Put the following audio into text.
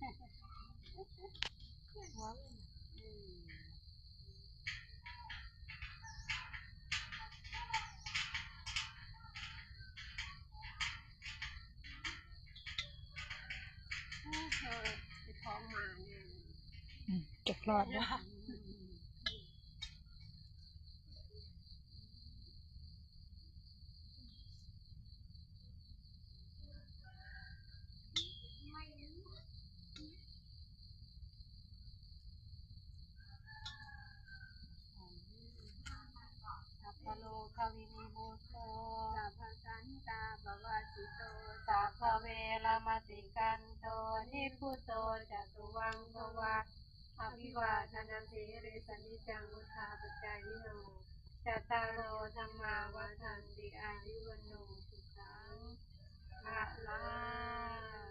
หัวเลยไปท้องมาเนี่ยจะคลอดแล้วสัพพโลกวินิโมโตสัพพสันตาภวาสิโตสัพพเวรมติกันโตนิพุโตจตุวังภวะอภิวาทนาสีริสนิจังวุธาปจายโนจัตตารโอธรรมาวัฏันติอายุวโนสุขังภะลัง